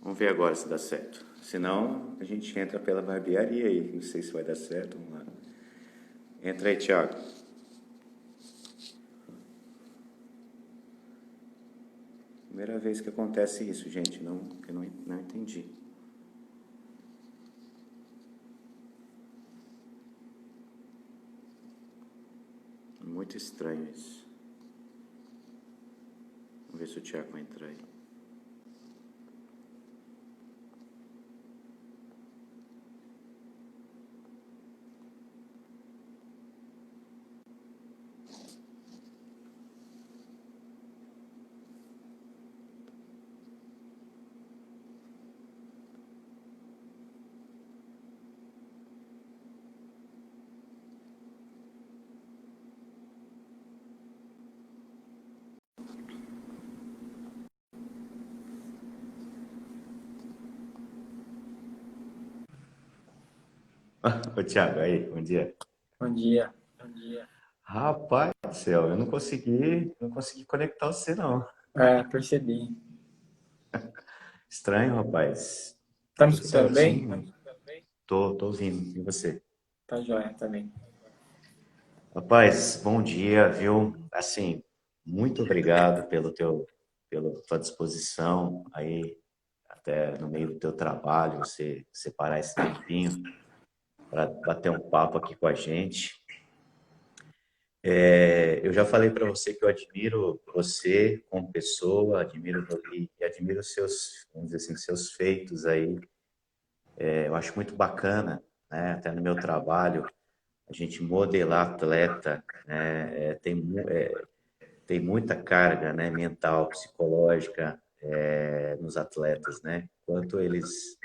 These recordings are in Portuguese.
Vamos ver agora se dá certo. Senão, a gente entra pela barbearia aí. Não sei se vai dar certo. Vamos lá. Entra aí, Thiago. Primeira vez que acontece isso, gente. Eu não entendi. Muito estranho isso. Vamos ver se o Thiago vai entrar aí. Ô, Thiago, aí, bom dia. Bom dia. Rapaz do céu, eu não consegui conectar você, não. Percebi. Estranho, rapaz. Tá me Tudo escutando bem? certinho? Tô ouvindo. E você? Tá joia também. Rapaz, bom dia, viu? Assim, muito obrigado pela tua disposição aí, até no meio do teu trabalho, você separar esse tempinho para bater um papo aqui com a gente. Eu já falei para você que eu admiro você como pessoa, e admiro seus, vamos dizer assim, seus feitos aí. Eu acho muito bacana, né? Até no meu trabalho, a gente modelar atleta, né? Tem muita carga, né? Mental, psicológica, nos atletas, né? Quanto eles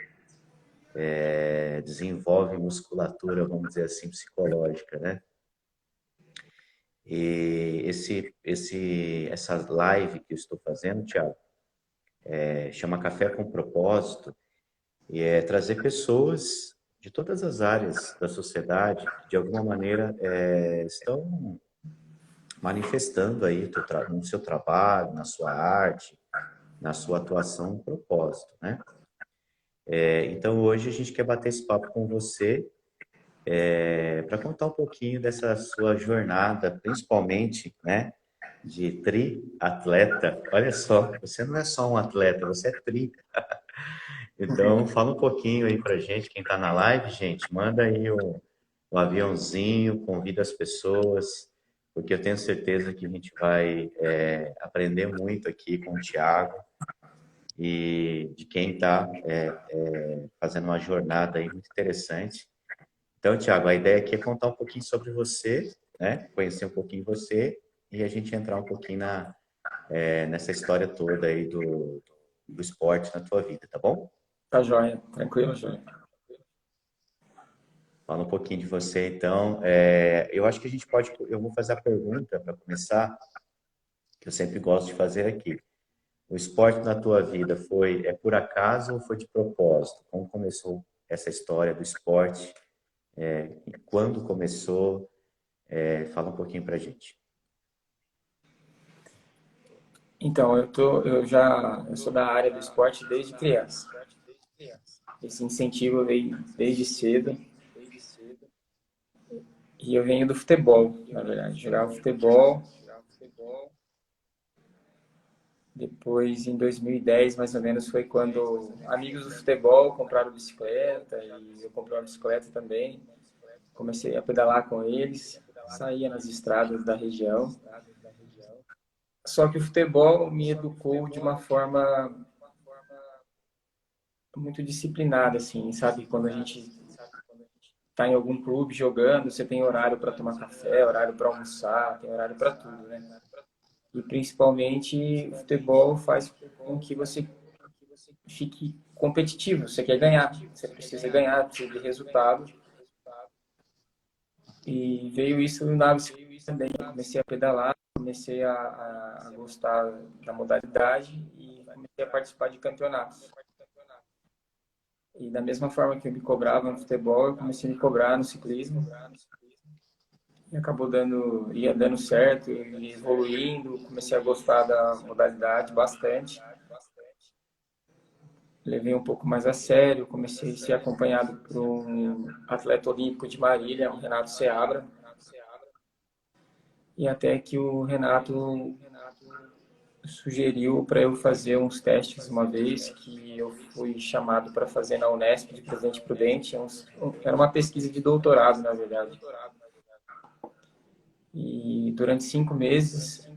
desenvolvem musculatura, vamos dizer assim, psicológica, né? E essa live que eu estou fazendo, Thiago, chama Café com Propósito, e é trazer pessoas de todas as áreas da sociedade que, de alguma maneira, estão manifestando aí no seu trabalho, na sua arte, na sua atuação, um propósito, né? Então, hoje a gente quer bater esse papo com você para contar um pouquinho dessa sua jornada, principalmente, né, de triatleta. Olha só, você não é só um atleta, você é tri. Então, fala um pouquinho aí pra gente, quem tá na live, gente, manda aí o aviãozinho, convida as pessoas, porque eu tenho certeza que a gente vai aprender muito aqui com o Thiago e de quem está fazendo uma jornada aí muito interessante. Então, Thiago, a ideia aqui é contar um pouquinho sobre você, né? Conhecer um pouquinho você e a gente entrar um pouquinho nessa história toda aí do esporte na tua vida, tá bom? Tá joia. Tranquilo, joia. Fala um pouquinho de você, então. Eu acho que a gente pode. Eu vou fazer a pergunta para começar, que eu sempre gosto de fazer aqui. O esporte na tua vida é por acaso ou foi de propósito? Como começou essa história do esporte? Quando começou? Fala um pouquinho para a gente. Então, eu sou da área do esporte desde criança. Esse incentivo veio desde cedo e eu venho do futebol, na verdade. Jogava futebol. Depois, em 2010, mais ou menos, foi quando amigos do futebol compraram bicicleta e eu comprei uma bicicleta também. Comecei a pedalar com eles, saía nas estradas da região. Só que o futebol me educou de uma forma muito disciplinada, assim, sabe? Quando a gente está em algum clube jogando, você tem horário para tomar café, horário para almoçar, tem horário para tudo, né? E principalmente o futebol faz com que você fique competitivo. Você quer ganhar, você precisa ganhar, precisa de resultado. E veio isso na bicicleta também. Eu comecei a pedalar, comecei a gostar da modalidade e comecei a participar de campeonatos. E da mesma forma que eu me cobrava no futebol, eu comecei a me cobrar no ciclismo. E acabou ia dando certo, e evoluindo, comecei a gostar da modalidade bastante. levei um pouco mais a sério, comecei a ser acompanhado por um atleta olímpico de Marília, o Renato Seabra, e até que o Renato sugeriu para eu fazer uns testes uma vez, que eu fui chamado para fazer na Unesp de Presidente Prudente. Era uma pesquisa de doutorado, na verdade. E durante 5 meses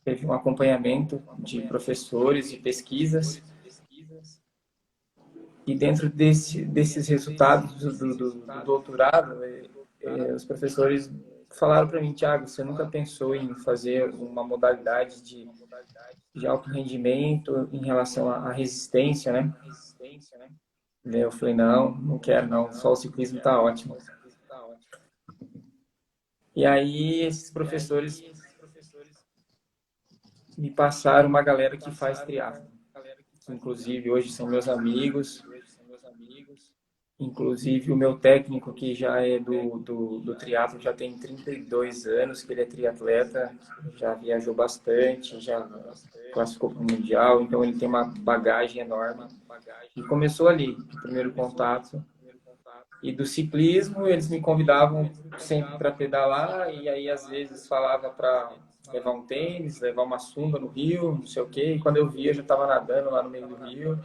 teve um acompanhamento de professores e pesquisas. E dentro desses resultados do doutorado, os professores falaram para mim: Thiago, você nunca pensou em fazer uma modalidade de alto rendimento em relação à resistência, né? Daí eu falei: não quero não, só o ciclismo está ótimo. E aí esses professores me passaram uma galera que faz triatlo, que inclusive hoje são meus amigos. Inclusive o meu técnico, que já é do triatlo, já tem 32 anos, que ele é triatleta, já viajou bastante, já classificou para o Mundial, então ele tem uma bagagem enorme. E começou ali, o primeiro contato. E do ciclismo, eles me convidavam sempre para pedalar, e aí às vezes falava para levar um tênis, levar uma sunga no rio, não sei o quê. E quando eu via, eu já estava nadando lá no meio do rio,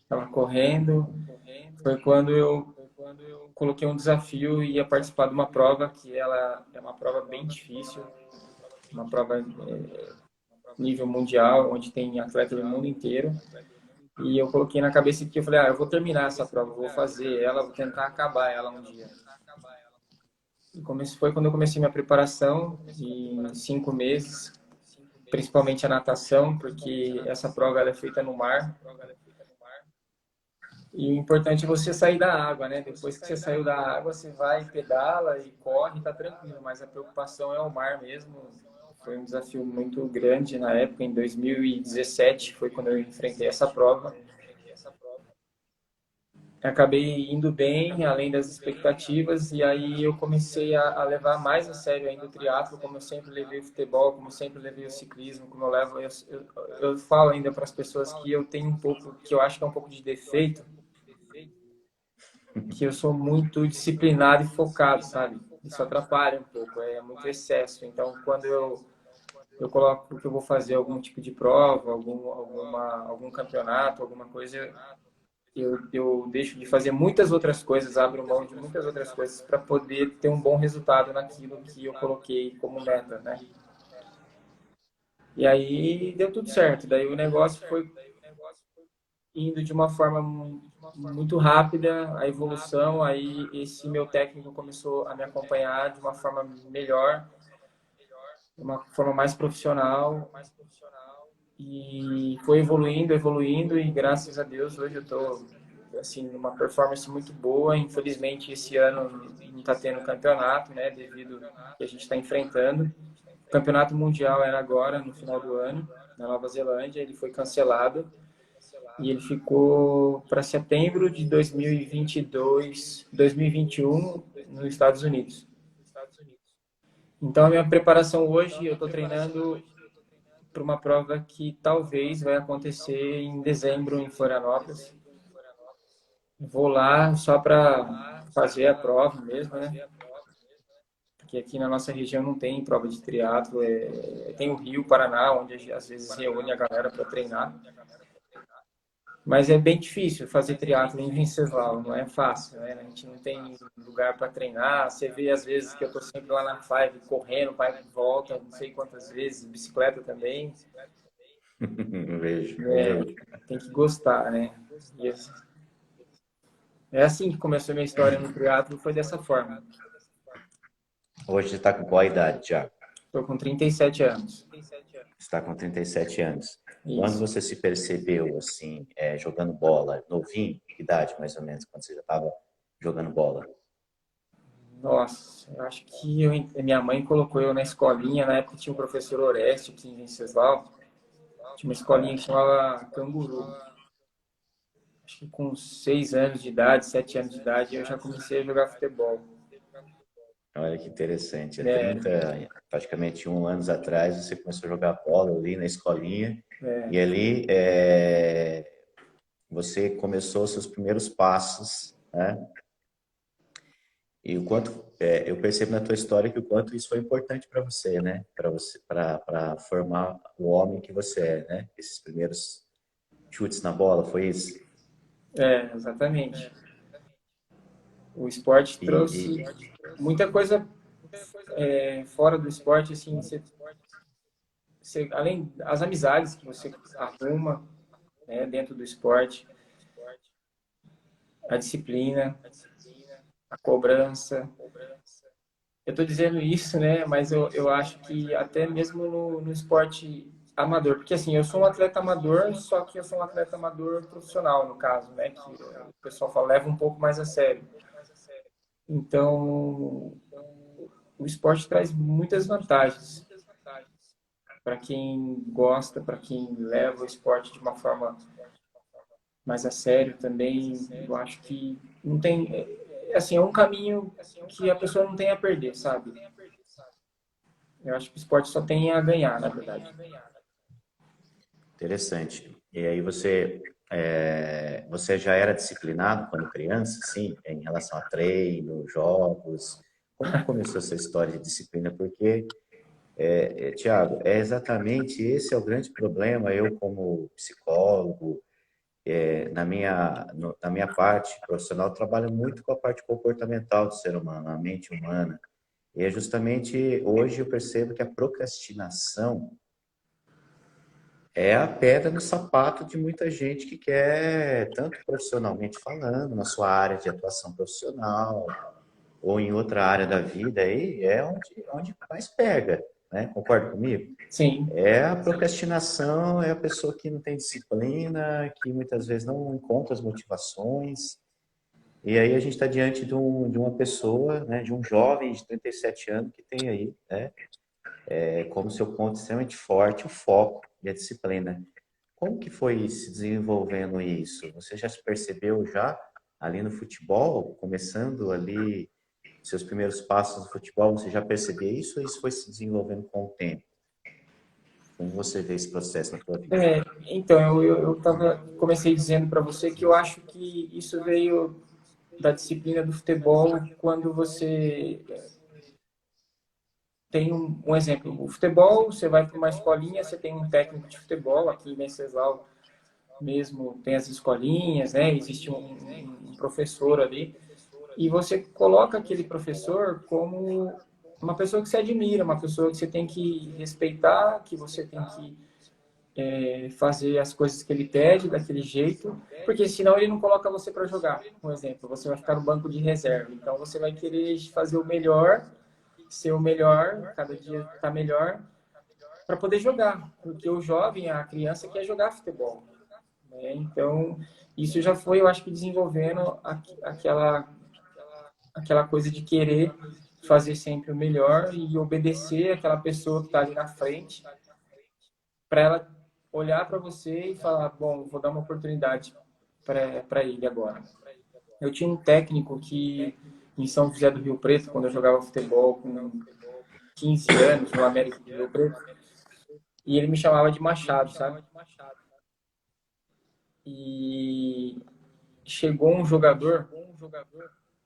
estava correndo. Foi quando eu coloquei um desafio e ia participar de uma prova que ela é uma prova bem difícil, uma prova nível mundial, onde tem atleta do mundo inteiro. E eu coloquei na cabeça que eu falei: eu vou terminar essa prova, vou fazer ela, vou tentar acabar ela um dia. E foi quando eu comecei minha preparação, em 5 meses, principalmente a natação, porque essa prova ela é feita no mar. E o importante é você sair da água, né? Depois que você saiu da água, você vai, pedala e corre, tá tranquilo. Mas a preocupação é o mar mesmo. Foi um desafio muito grande na época, em 2017, foi quando eu enfrentei essa prova. Acabei indo bem, além das expectativas, e aí eu comecei a levar mais a sério ainda o triatlo, como eu sempre levei o futebol, como eu sempre levei o ciclismo, como eu levo. Eu falo ainda para as pessoas que eu tenho um pouco, que eu acho que é um pouco de defeito, que eu sou muito disciplinado e focado, sabe? Isso atrapalha um pouco, é muito excesso. Então, quando eu coloco que eu vou fazer algum tipo de prova, algum campeonato, alguma coisa, eu deixo de fazer muitas outras coisas, abro mão de muitas outras coisas para poder ter um bom resultado naquilo que eu coloquei como meta, né? E aí deu tudo certo. Daí o negócio foi indo de uma forma muito rápida, a evolução. Aí esse meu técnico começou a me acompanhar de uma forma melhor, de uma forma mais profissional. E foi evoluindo e graças a Deus hoje eu estou assim numa performance muito boa. Infelizmente esse ano não está tendo campeonato, né, devido ao que a gente está enfrentando. O campeonato mundial era agora no final do ano na Nova Zelândia, ele foi cancelado e ele ficou para setembro de 2022, 2021 nos Estados Unidos. Então a minha preparação hoje eu estou treinando para uma prova que talvez vai acontecer em dezembro em Florianópolis. Vou lá só para fazer a prova mesmo, né? Porque aqui na nossa região não tem prova de triatlo. Tem o Rio, Paraná, onde às vezes reúne a galera para treinar. Mas é bem difícil fazer triatlo em Venceslau, não é fácil, né? A gente não tem lugar para treinar. Você vê às vezes que eu estou sempre lá na Five, correndo, vai e volta, não sei quantas vezes, bicicleta também. Vejo. Tem que gostar, né? É assim que começou a minha história no triatlo, foi dessa forma. Hoje você está com qual idade, Thiago? Estou com 37 anos. Você está com 37 anos. Quando Isso. você se percebeu, assim, jogando bola, novinho, que idade mais ou menos, quando você já estava jogando bola? Nossa, eu acho que minha mãe colocou eu na escolinha. Na época tinha um professor Oreste aqui em Venceslau. Tinha uma escolinha que chamava Canguru. Acho que com 6 anos de idade, 7 anos de idade, eu já comecei a jogar futebol. Olha que interessante. É, Praticamente 1 ano atrás, você começou a jogar bola ali na escolinha. é, E ali, você começou seus primeiros passos, né? E o quanto eu percebo na tua história que o quanto isso foi importante para você, né? Para você, para formar o homem que você é, né? Esses primeiros chutes na bola, foi isso? Exatamente. O esporte E, trouxe muita coisa fora do esporte, assim, além das amizades que você arruma, né, dentro do esporte, a disciplina, a cobrança. Eu estou dizendo isso, né, mas eu acho que até mesmo no esporte amador, porque assim, eu sou um atleta amador, só que eu sou um atleta amador profissional, no caso, né, que o pessoal fala, leva um pouco mais a sério. Então, o esporte traz muitas vantagens para quem gosta, para quem leva o esporte de uma forma mais a sério também. Eu acho que não tem, assim, é um caminho que a pessoa não tem a perder, sabe? Eu acho que o esporte só tem a ganhar, na verdade. interessante. E aí você já era disciplinado quando criança, sim, em relação a treino, jogos? Como que começou essa história de disciplina? Porque, Tiago, é exatamente esse é o grande problema. Eu, como psicólogo, na minha parte profissional, trabalho muito com a parte comportamental do ser humano, a mente humana. E é justamente hoje eu percebo que a procrastinação é a pedra no sapato de muita gente que quer, tanto profissionalmente falando, na sua área de atuação profissional, ou em outra área da vida, aí é onde mais pega, né? Concorda comigo? Sim, É a procrastinação, é a pessoa que não tem disciplina, que muitas vezes não encontra as motivações. E aí a gente está diante de uma pessoa, né, de um jovem de 37 anos que tem aí, né, como seu ponto extremamente forte o foco e a disciplina. Como que foi se desenvolvendo isso? Você já se percebeu já ali no futebol, começando ali seus primeiros passos no futebol, você já percebeu isso ou isso foi se desenvolvendo com o tempo? Como você vê esse processo na sua vida? então comecei dizendo para você que eu acho que isso veio da disciplina do futebol quando você tem um exemplo. O futebol, você vai para uma escolinha, você tem um técnico de futebol, aqui em Venceslau mesmo tem as escolinhas, né? Existe um professor ali, e você coloca aquele professor como uma pessoa que você admira, uma pessoa que você tem que respeitar, que você tem que fazer as coisas que ele pede daquele jeito, porque senão ele não coloca você para jogar. Um exemplo, você vai ficar no banco de reserva, então você vai querer fazer o melhor, ser o melhor, cada dia tá melhor, para poder jogar, porque o jovem, a criança quer jogar futebol, né? Então isso já foi, eu acho que desenvolvendo aquela coisa de querer fazer sempre o melhor e obedecer aquela pessoa que está ali na frente, para ela olhar para você e falar, bom, vou dar uma oportunidade para ele agora. Eu tinha um técnico que, em São José do Rio Preto, quando eu jogava futebol com 15 anos, no América do Rio Preto, e ele me chamava de Machado, sabe? E chegou um jogador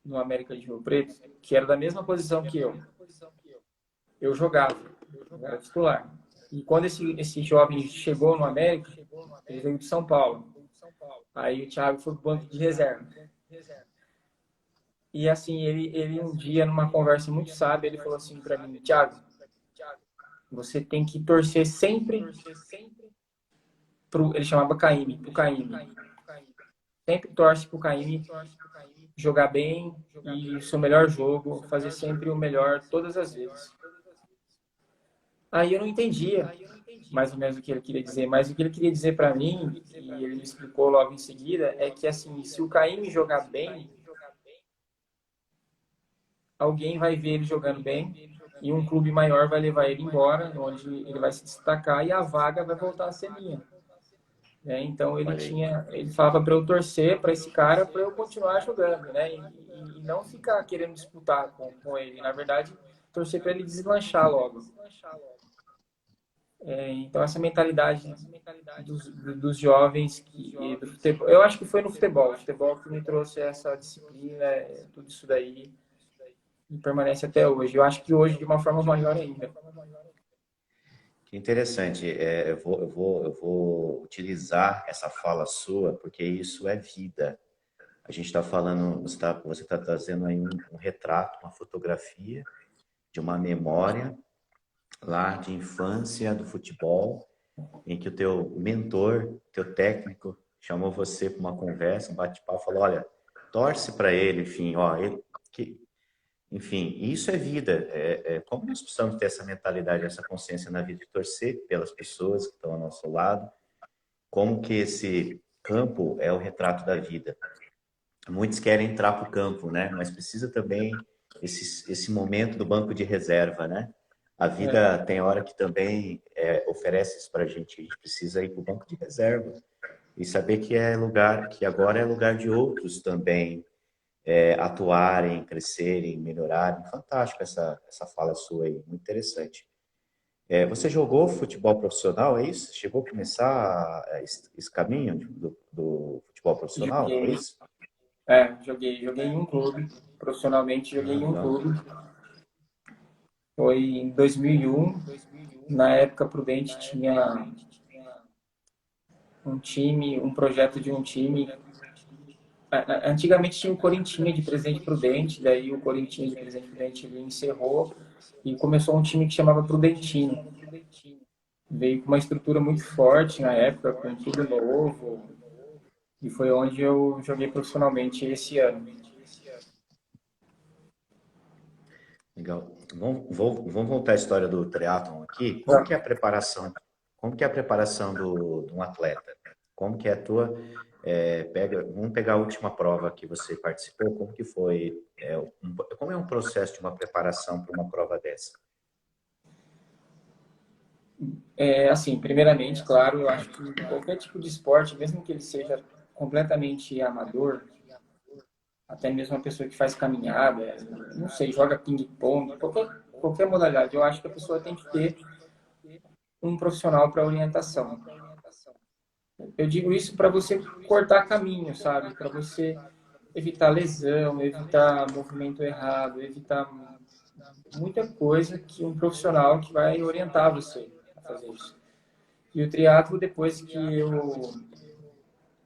no América de Rio Preto que era da mesma posição que eu. Eu jogava, eu era titular. E quando esse jovem chegou no América, ele veio de São Paulo. Aí o Thiago foi pro banco de reserva. E assim, ele um dia, numa conversa muito sábia, ele falou assim para mim, Thiago, você tem que torcer sempre ele chamava Caíme, pro Caíme. Sempre torce pro Caíme jogar bem e o seu melhor jogo, fazer sempre o melhor todas as vezes. Aí eu não entendia mais ou menos o que ele queria dizer, mas o que ele queria dizer para mim, e ele me explicou logo em seguida, é que assim, se o Caíme jogar bem, alguém vai ver ele jogando bem e um clube maior vai levar ele embora, onde ele vai se destacar e a vaga vai voltar a ser minha. Né? Então Olha aí, ele falava para eu torcer para esse cara para eu continuar jogando, né? E não ficar querendo disputar com ele. Na verdade, torcer para ele deslanchar logo. Então, essa mentalidade dos jovens, do futebol, eu acho que foi no futebol. O futebol que me trouxe essa disciplina, tudo isso daí, e permanece até hoje. Eu acho que hoje, de uma forma maior ainda. Que interessante. Eu vou utilizar essa fala sua, porque isso é vida. A gente está falando, você tá trazendo aí um retrato, uma fotografia de uma memória lá de infância do futebol, em que o teu mentor, teu técnico, chamou você para uma conversa, um bate-papo, falou, olha, torce para ele, enfim, ó, enfim, isso é vida. Como nós precisamos ter essa mentalidade, essa consciência na vida de torcer pelas pessoas que estão ao nosso lado, como que esse campo é o retrato da vida. Muitos querem entrar para o campo, né? Mas precisa também esse momento do banco de reserva, né? A É, vida tem hora que também oferece isso para a gente precisa ir para o banco de reserva e saber que é lugar, que agora é lugar de outros também atuarem, crescerem, melhorarem. Fantástico essa fala sua aí, muito interessante. Você jogou futebol profissional, é isso? Chegou a começar esse caminho do futebol profissional, foi joguei, isso? joguei em um clube, profissionalmente joguei Ah, em um legal. clube. Foi em 2001. Na época, a Prudente tinha um time, um projeto de um time. Antigamente tinha o Corinthians de Presidente Prudente, daí o Corinthians de Presidente Prudente ele encerrou e começou um time que chamava Prudentino. Veio com uma estrutura muito forte na época, com tudo novo, e foi onde eu joguei profissionalmente esse ano. Legal. Vamos voltar à história do triatlon aqui. Como que é a preparação? Como que é a preparação de um atleta? Como que é a tua? Vamos pegar a última prova que você participou. Como que foi? Como é um processo de uma preparação para uma prova dessa? Assim, primeiramente, claro, eu acho que qualquer tipo de esporte, mesmo que ele seja completamente amador, até mesmo uma pessoa que faz caminhada, não sei, joga ping-pong, qualquer modalidade, eu acho que a pessoa tem que ter um profissional para orientação. Eu digo isso para você cortar caminho, sabe? Para você evitar lesão, evitar movimento errado, evitar muita coisa que um profissional que vai orientar você a fazer isso. E o triatlo, depois que eu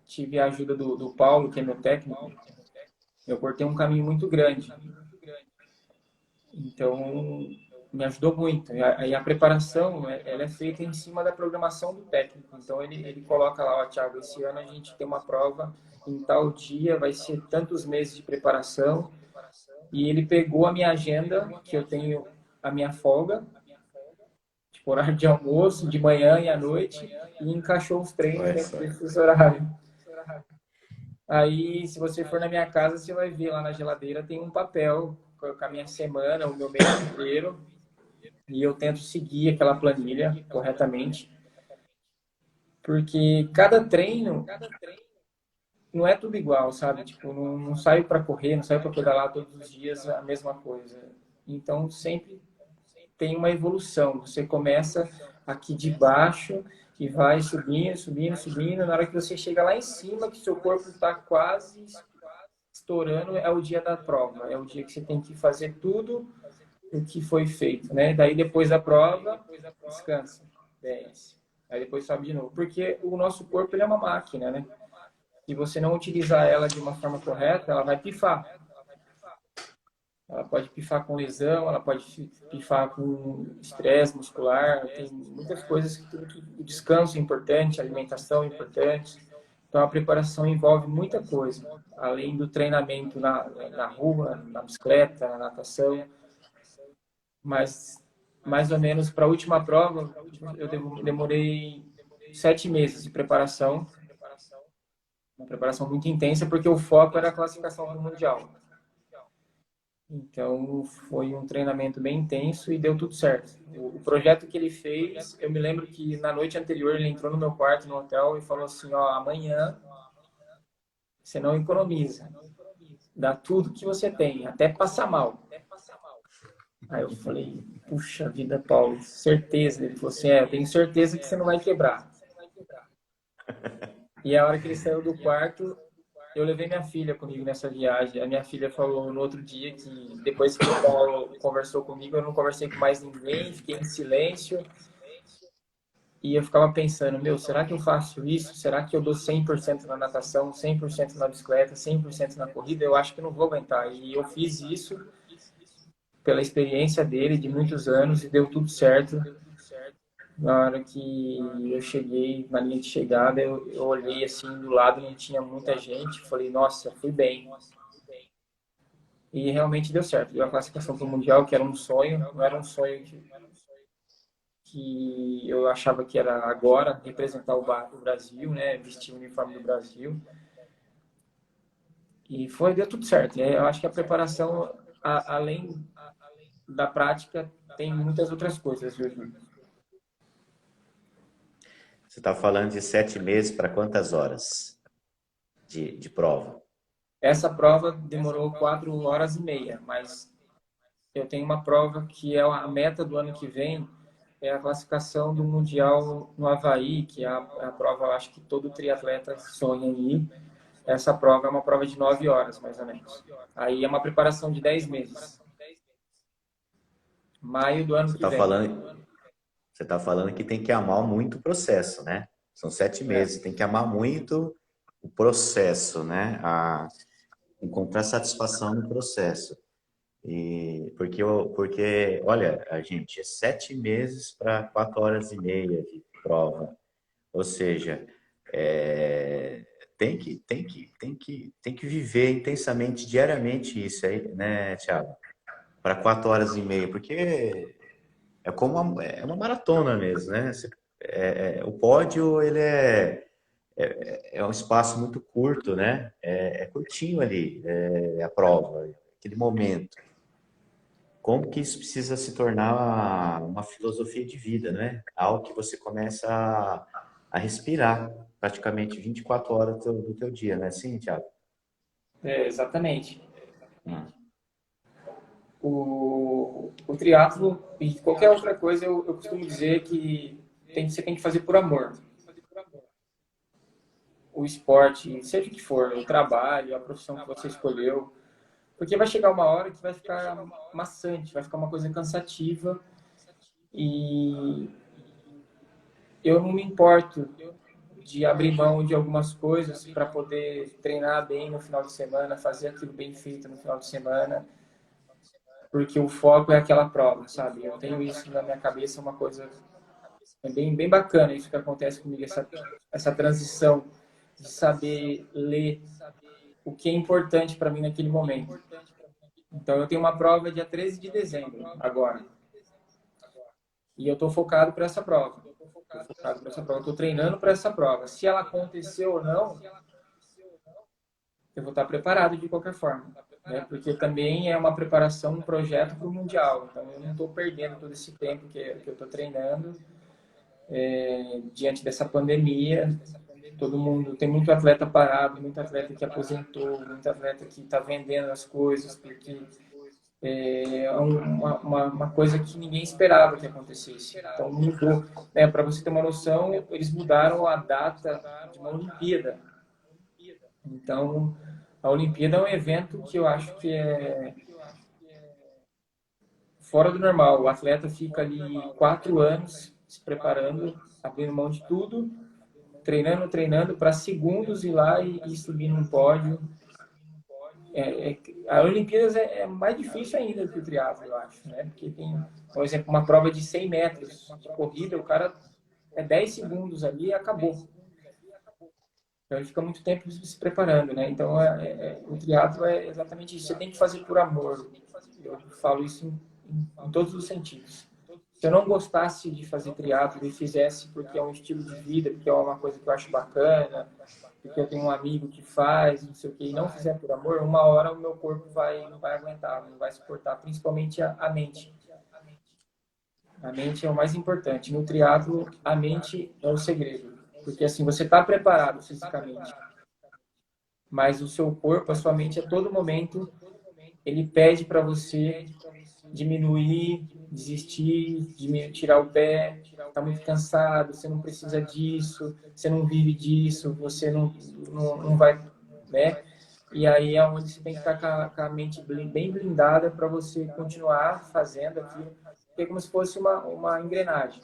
tive a ajuda do Paulo, que é meu técnico, eu cortei um caminho muito grande. Então, me ajudou muito. E a preparação, ela é feita em cima da programação do técnico. Então, ele coloca lá, ó, Thiago, esse ano a gente tem uma prova em tal dia, vai ser tantos meses de preparação. E ele pegou a minha agenda, que eu tenho a minha folga, tipo, horário de almoço, de manhã e à noite, e encaixou os treinos Olha dentro só. desses horários. Aí, se você for na minha casa, você vai ver lá na geladeira tem um papel com a minha semana, o meu mês inteiro, e eu tento seguir aquela planilha corretamente, porque cada treino não é tudo igual, sabe? Tipo, não saio para correr, não saio para pedalar todos os dias a mesma coisa. Então, sempre tem uma evolução. Você começa aqui de baixo e vai subindo, subindo, subindo. Na hora que você chega lá em cima, que seu corpo está quase estourando, é o dia da prova. É o dia que você tem que fazer tudo o que foi feito, né? Daí depois da prova, descansa, desce. Aí depois sobe de novo. Porque o nosso corpo ele é uma máquina, né? Se você não utilizar ela de uma forma correta, ela vai pifar. Ela pode pifar com lesão, ela pode pifar com estresse muscular, tem muitas coisas que o descanso é importante, a alimentação é importante. Então a preparação envolve muita coisa, além do treinamento na rua, na bicicleta, na natação. Mas mais ou menos para a última prova, eu demorei 7 meses de preparação, uma preparação muito intensa, porque o foco era a classificação para o Mundial. Então, foi um treinamento bem intenso e deu tudo certo. O projeto que ele fez, eu me lembro que na noite anterior ele entrou no meu quarto no hotel e falou assim, ó, amanhã você não economiza, dá tudo que você tem, até passar mal. Aí eu falei, puxa vida, Paulo, certeza. Ele falou assim, eu tenho certeza que você não vai quebrar. E a hora que ele saiu do quarto, eu levei minha filha comigo nessa viagem. A minha filha falou no outro dia que depois que o Paulo conversou comigo, eu não conversei com mais ninguém, fiquei em silêncio. E eu ficava pensando, meu, será que eu faço isso? Será que eu dou 100% na natação, 100% na bicicleta, 100% na corrida? Eu acho que não vou aguentar. E eu fiz isso pela experiência dele de muitos anos e deu tudo certo. Na hora que eu cheguei na linha de chegada, eu olhei assim do lado, não tinha muita gente. Falei, nossa, fui bem. E realmente deu certo. Deu a classificação para o Mundial, que era um sonho. Não era um sonho que eu achava que era agora representar o Brasil, né? Vestir o uniforme do Brasil. E deu tudo certo. Eu acho que a preparação, além da prática, tem muitas outras coisas, viu, Ju? Você está falando de 7 meses para quantas horas de prova? Essa prova demorou 4 horas e meia, mas eu tenho uma prova que é a meta do ano que vem, é a classificação do Mundial no Havaí, que é a prova, eu acho que todo triatleta sonha em ir. Essa prova é uma prova de 9 horas, mais ou menos. Aí é uma preparação de 10 meses. Maio do ano Você que está vem. falando, você tá falando que tem que amar muito o processo, né? São 7 meses, tem que amar muito o processo, né? Encontrar satisfação no processo. E porque, olha, a gente, é 7 meses para 4 horas e meia de prova. Ou seja, é, tem que viver intensamente, diariamente isso aí, né, Thiago? Para 4 horas e meia, porque é uma maratona mesmo, né? O pódio, ele é um espaço muito curto, né? É curtinho ali, é a prova, aquele momento. Como que isso precisa se tornar uma filosofia de vida, né? Algo que você começa a respirar praticamente 24 horas do teu dia, né? Sim, Thiago? Exatamente. Hum. O triatlo e qualquer outra coisa, eu costumo dizer que você tem que fazer por amor. O esporte, seja o que for, o trabalho, a profissão que você escolheu, porque vai chegar uma hora que vai ficar maçante, vai ficar uma coisa cansativa e eu não me importo de abrir mão de algumas coisas para poder treinar bem no final de semana, fazer aquilo bem feito no final de semana, porque o foco é aquela prova, sabe? Eu tenho isso na minha cabeça, uma coisa bem bacana isso que acontece comigo, essa transição de saber ler o que é importante para mim naquele momento. Então, eu tenho uma prova dia 13 de dezembro, agora. E eu estou focado para essa prova. Estou focado para essa prova. Estou treinando para essa prova. Se ela acontecer ou não, eu vou estar preparado de qualquer forma. Né? Porque também é uma preparação, um projeto para o Mundial. Então, eu não estou perdendo todo esse tempo que eu estou treinando diante dessa pandemia. Todo mundo, tem muito atleta parado, muito atleta que aposentou, muito atleta que está vendendo as coisas, porque é uma coisa que ninguém esperava que acontecesse. Então, mudou. Para você ter uma noção, eles mudaram a data de uma Olimpíada. Então, a Olimpíada é um evento que eu acho que é fora do normal. O atleta fica ali 4 anos se preparando, abrindo mão de tudo, treinando para segundos ir lá e subir num pódio. A Olimpíadas é mais difícil ainda que o triatlo, eu acho, né? Porque tem, por exemplo, uma prova de 100 metros de corrida, o cara 10 segundos ali e acabou. Então ele fica muito tempo se preparando, né? Então o triatlo é exatamente isso. Você tem que fazer por amor. Eu falo isso em todos os sentidos. Se eu não gostasse de fazer triatlo e fizesse porque é um estilo de vida, porque é uma coisa que eu acho bacana, porque eu tenho um amigo que faz, não sei o que, e não fizer por amor, uma hora o meu corpo não vai aguentar, não vai suportar, principalmente a mente. A mente é o mais importante. No triatlo, a mente é o segredo. Porque assim, você está preparado fisicamente, mas o seu corpo, a sua mente, a todo momento, ele pede para você diminuir, desistir, tirar o pé, tá muito cansado, você não precisa disso, você não vive disso, você não vai, né? E aí é onde você tem que estar com a mente bem blindada para você continuar fazendo aquilo, é como se fosse uma engrenagem.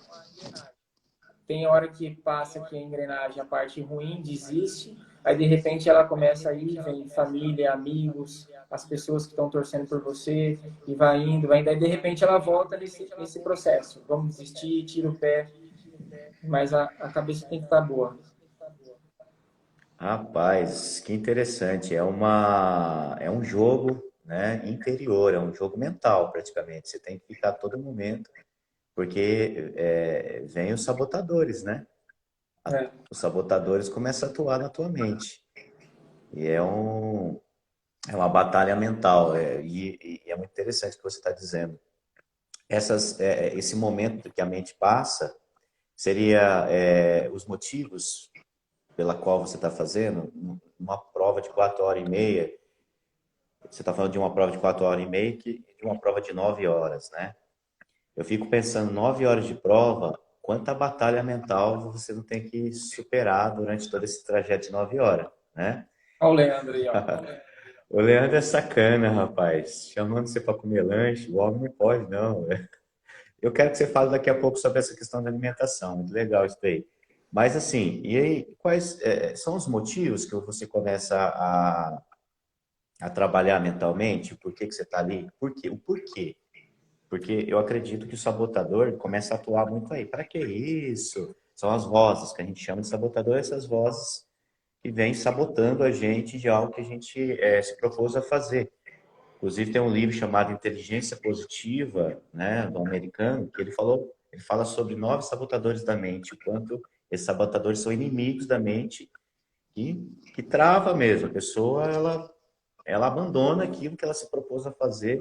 Tem hora que passa que a engrenagem, a parte ruim, desiste, aí de repente ela começa a ir, vem família, amigos, as pessoas que estão torcendo por você, e vai indo, aí de repente ela volta nesse processo. Vamos desistir, tira o pé, mas a cabeça tem que estar boa. Rapaz, que interessante. É um jogo, né, interior, é um jogo mental praticamente. Você tem que ficar a todo momento, porque vem os sabotadores, né? É. Os sabotadores começam a atuar na tua mente. E é uma batalha mental. E é muito interessante o que você está dizendo. Esse momento que a mente passa seria os motivos pela qual você está fazendo uma prova de 4 horas e meia. Você está falando de uma prova de 4 horas e meia e de uma prova de 9 horas, né? Eu fico pensando, 9 horas de prova, quanta batalha mental você não tem que superar durante todo esse trajeto de 9 horas, né? Olha o Leandro aí, ó. O Leandro é sacana, rapaz. Chamando você para comer lanche, o homem não pode, não. Eu quero que você fale daqui a pouco sobre essa questão da alimentação. Muito legal isso daí. Mas assim, e aí, quais são os motivos que você começa a trabalhar mentalmente? Por que que você está ali? Por quê? O porquê? Porque eu acredito que o sabotador começa a atuar muito aí. Para que isso? São as vozes, que a gente chama de sabotador, essas vozes que vêm sabotando a gente de algo que a gente se propôs a fazer. Inclusive tem um livro chamado Inteligência Positiva, né, do americano, que ele fala sobre 9 sabotadores da mente, o quanto esses sabotadores são inimigos da mente que trava mesmo. A pessoa, ela abandona aquilo que ela se propôs a fazer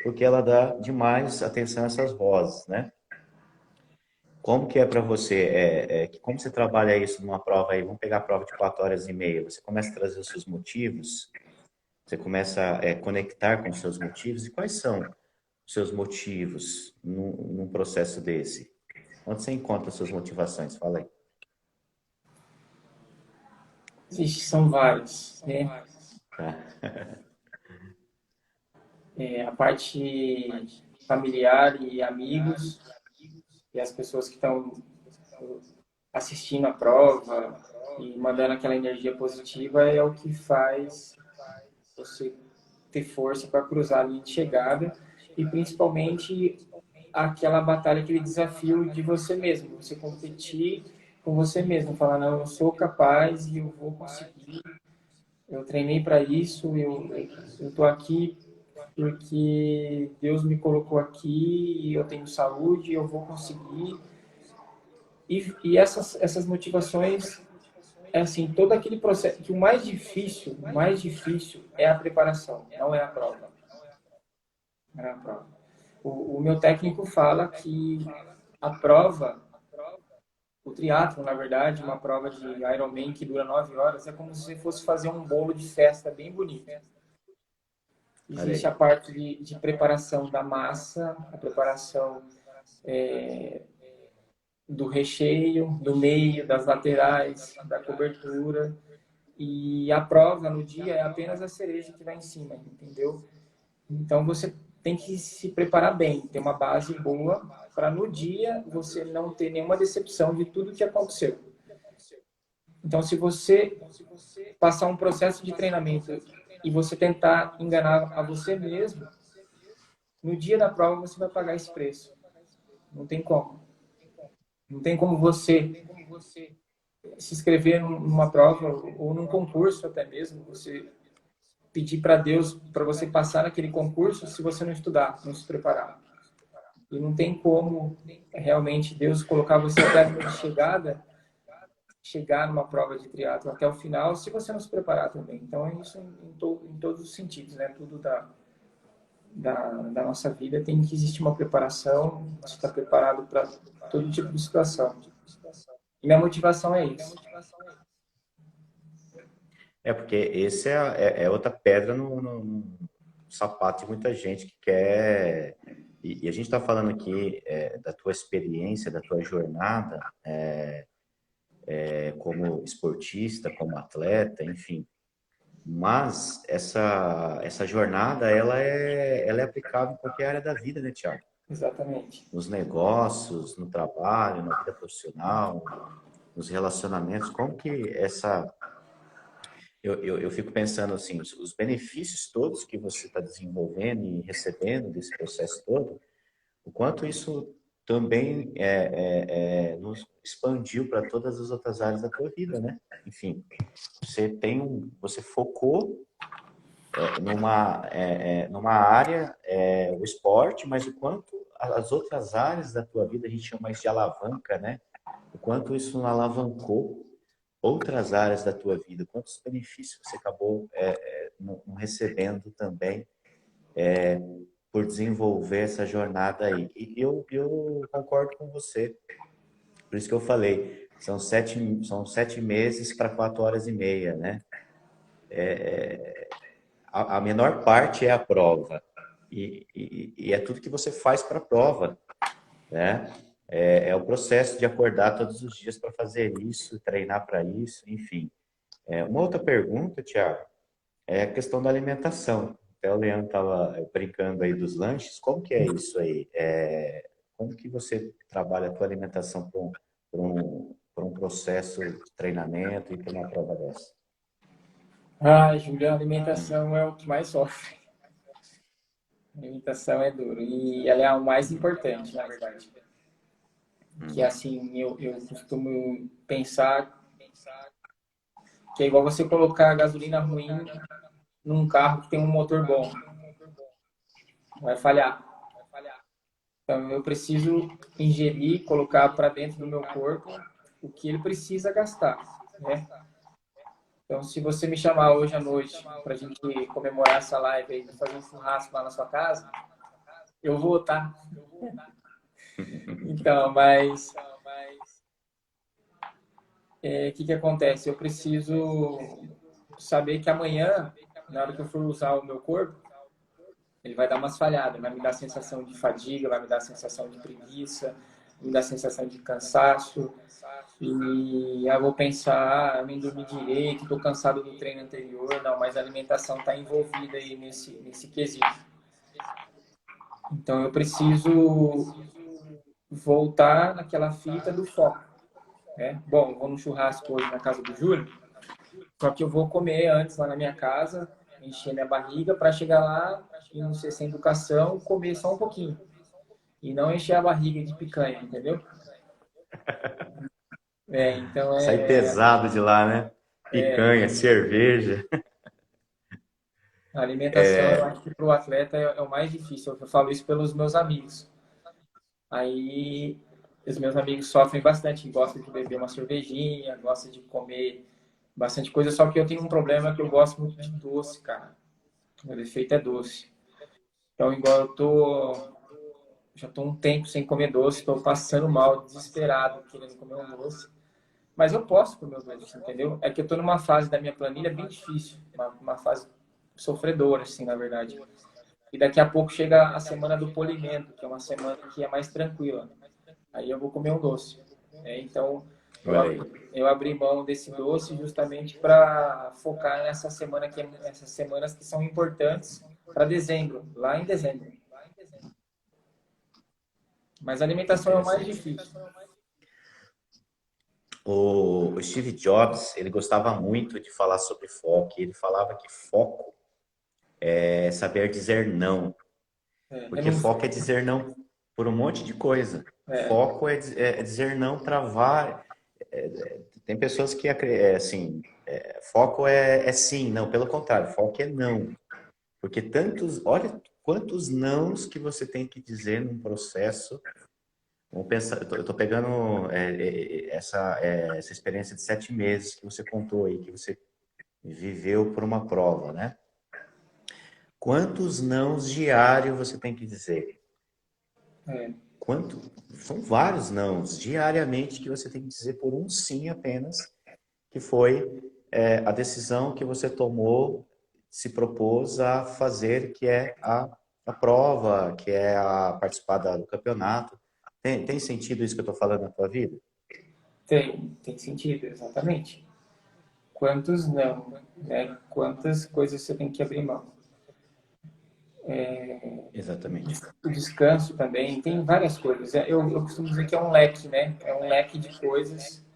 porque ela dá demais atenção a essas vozes, né? Como que é para você? Como você trabalha isso numa prova aí? Vamos pegar a prova de 4 horas e meia. Você começa a trazer os seus motivos, você começa a conectar com os seus motivos. E quais são os seus motivos num processo desse? Onde você encontra as suas motivações? Fala aí. Ixi, são vários, né? Tá? A parte familiar e amigos, e as pessoas que estão assistindo a prova e mandando aquela energia positiva é o que faz você ter força para cruzar a linha de chegada e principalmente aquela batalha, aquele desafio de você mesmo, você competir com você mesmo, falar, não, eu sou capaz e eu vou conseguir, eu treinei para isso, eu tô aqui porque Deus me colocou aqui e eu tenho saúde, eu vou conseguir. E essas motivações, é assim, todo aquele processo, que o mais difícil é a preparação, não é a prova. Não é a prova. O meu técnico fala que a prova, o triatlo, na verdade, uma prova de Ironman que dura 9 horas, é como se você fosse fazer um bolo de festa bem bonito. Olha Existe a aí. parte de preparação da massa, a preparação do recheio, do meio, das laterais, da cobertura. E a prova no dia é apenas a cereja que vai em cima, entendeu? Então você tem que se preparar bem, ter uma base boa para no dia você não ter nenhuma decepção de tudo que aconteceu. Então, se você passar um processo de treinamento e você tentar enganar a você mesmo, no dia da prova você vai pagar esse preço. Não tem como. Não tem como você se inscrever numa prova ou num concurso até mesmo, você pedir para Deus para você passar naquele concurso se você não estudar, não se preparar. E não tem como realmente Deus colocar você até a linha de chegada, chegar numa prova de triatlo até o final, se você não se preparar também. Então é isso em todos os sentidos, né? Tudo da nossa vida tem que existir uma preparação, você está preparado para todo tipo de situação. E minha motivação é isso. Porque esse é outra pedra no sapato de muita gente que quer E a gente está falando aqui da tua experiência, da tua jornada como esportista, como atleta, enfim. Mas essa jornada, ela é aplicável em qualquer área da vida, né, Thiago? Exatamente. Nos negócios, no trabalho, na vida profissional, nos relacionamentos. Como que essa... Eu fico pensando assim, os benefícios todos que você está desenvolvendo e recebendo desse processo todo, o quanto isso também nos expandiu para todas as outras áreas da tua vida, né? Enfim, você focou numa área, o esporte, mas o quanto as outras áreas da tua vida, a gente chama isso de alavanca, né? O quanto isso alavancou outras áreas da tua vida, quantos benefícios você acabou não recebendo também por desenvolver essa jornada aí. E eu concordo com você. Por isso que eu falei, são 7 meses para 4 horas e meia, né? A menor parte é a prova. E é tudo que você faz para a prova, né? É o processo de acordar todos os dias para fazer isso, treinar para isso, enfim. Uma outra pergunta, Tiago, é a questão da alimentação. Até o Leandro estava brincando aí dos lanches. Como que é isso aí? Como que você trabalha a tua alimentação para um processo de treinamento e para uma prova dessa? Ah, Júlia, a alimentação é o que mais sofre. A alimentação é duro. E ela é o mais importante, na verdade. Que assim, eu costumo pensar que é igual você colocar gasolina ruim num carro que tem um motor bom. Vai falhar. Então, eu preciso ingerir, colocar para dentro do meu corpo o que ele precisa gastar, né? Então, se você me chamar hoje à noite para a gente comemorar essa live aí, fazer um churrasco lá na sua casa, eu vou, tá? Então, mas o que acontece? Eu preciso saber que amanhã, na hora que eu for usar o meu corpo, ele vai dar umas falhadas, vai me dar sensação de fadiga, vai me dar sensação de preguiça, vai me dar sensação de cansaço. E eu vou pensar, eu nem dormi direito, estou cansado do treino anterior. Não, mas a alimentação está envolvida aí nesse quesito. Então eu preciso voltar naquela fita do foco, né? Bom, eu vou no churrasco hoje na casa do Júlio, só que eu vou comer antes lá na minha casa, encher minha barriga para chegar lá e não ser sem educação, comer só um pouquinho. E não encher a barriga de picanha, entendeu? Então Sai pesado de lá, né? Picanha, então, cerveja. a alimentação, eu acho que para o atleta é o mais difícil. Eu falo isso pelos meus amigos. Aí, os meus amigos sofrem bastante, gostam de beber uma cervejinha, gostam de comer bastante coisa, só que eu tenho um problema que eu gosto muito de doce, cara. O meu defeito é doce. Então, igual já tô um tempo sem comer doce, estou passando mal, desesperado, querendo comer um doce. Mas eu posso comer o doce, entendeu? É que eu estou numa fase da minha planilha bem difícil, uma fase sofredora, assim, na verdade. E daqui a pouco chega a semana do polimento, que é uma semana que é mais tranquila. Aí eu vou comer um doce. Então, eu Olha aí. abri, eu abri mão desse doce justamente para focar nessa semana essas semanas que são importantes para dezembro, lá em dezembro. Mas a alimentação é o mais Interessante. difícil. O Steve Jobs, ele gostava muito de falar sobre foco. Ele falava que foco é saber dizer não. Porque foco é dizer não por um monte de coisa. É, Foco é dizer não para várias. Tem pessoas que, assim, foco é sim, não, pelo contrário, foco é não. Porque olha quantos nãos que você tem que dizer num processo. Vamos pensar, eu tô pegando essa experiência de 7 meses que você contou aí, que você viveu por uma prova, né? Quantos nãos diários você tem que dizer? é, São vários nãos diariamente que você tem que dizer por um sim apenas, que foi a decisão que você tomou, se propôs a fazer, que é a a prova, que é a participar do campeonato. Tem sentido isso que eu estou falando na tua vida? Tem sentido, exatamente. Quantos não, né? Quantas coisas você tem que abrir mão. Exatamente. O descanso também, tem várias coisas. Eu costumo dizer que é um leque, né? É um leque de coisas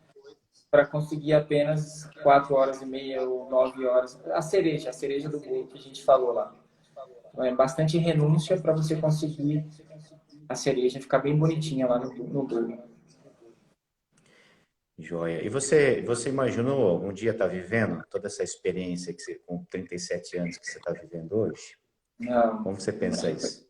para conseguir apenas 4 horas e meia ou 9 horas. A cereja do bolo que a gente falou lá. Então, é bastante renúncia para você conseguir a cereja ficar bem bonitinha lá no bolo. Joia. E você imaginou um dia estar vivendo toda essa experiência que você, com 37 anos que você está vivendo hoje? Não, Como você pensa isso?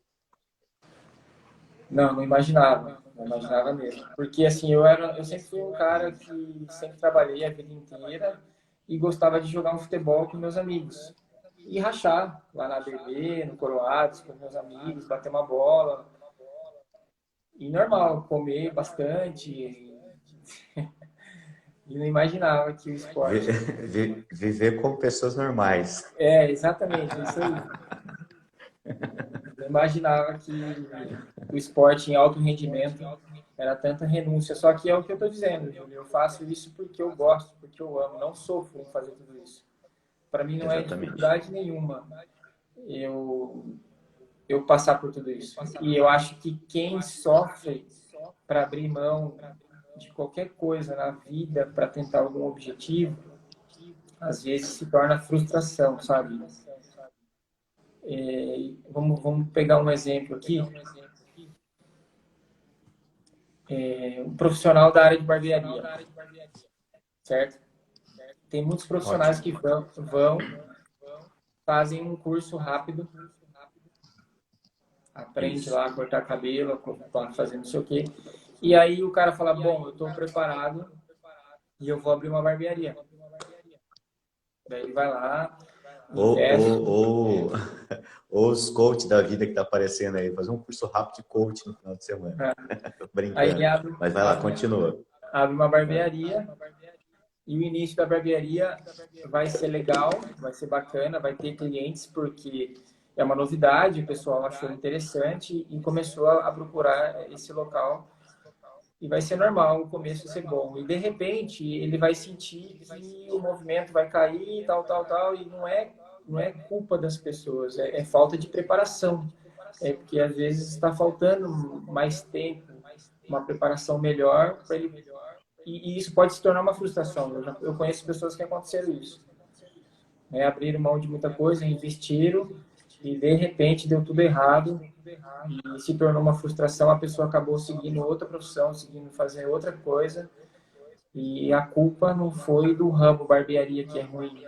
não imaginava. Não imaginava mesmo. Porque assim, eu sempre fui um cara que sempre trabalhei a vida inteira e gostava de jogar um futebol com meus amigos. E rachar lá na BB, no Coroados, com meus amigos, bater uma bola. E normal, comer bastante. E não imaginava que o Vi- esporte. Viver como pessoas normais. É, exatamente, é isso aí. Não imaginava que o esporte em alto rendimento era tanta renúncia. Só que é o que eu estou dizendo, Júlio. Eu faço isso porque eu gosto, porque eu amo. Não sofro em fazer tudo isso. Para mim não é Exatamente. dificuldade nenhuma eu, eu passar por tudo isso. E eu acho que quem sofre para abrir mão de qualquer coisa na vida para tentar algum objetivo, às vezes se torna frustração, sabe? Vamos pegar um exemplo aqui. Um profissional da área de barbearia, certo? Tem muitos profissionais Ótimo. que vão fazem um curso rápido, aprende Isso. lá a cortar cabelo, fazer não sei o quê. E aí o cara fala, bom, eu estou preparado e eu vou abrir uma barbearia. Daí ele vai lá, Ou, investe. ou, ou, ou os coach da vida que tá aparecendo aí, fazer um curso rápido de coach no final de semana. Tô Aí brincando. Mas vai lá, continua. abre uma barbearia e o início da barbearia vai ser legal, vai ser bacana, vai ter clientes porque é uma novidade, o pessoal achou interessante e começou a procurar esse local e vai ser normal o começo ser bom. E de repente ele vai sentir que o movimento vai cair, tal, e não é culpa das pessoas, é falta de preparação. É porque às vezes está faltando mais tempo, uma preparação melhor para ele. E isso pode se tornar uma frustração. Eu conheço pessoas que aconteceram isso. Né? Abriram mão de muita coisa, investiram e de repente deu tudo errado e se tornou uma frustração. A pessoa acabou seguindo outra profissão, seguindo fazer outra coisa e a culpa não foi do ramo barbearia que é ruim,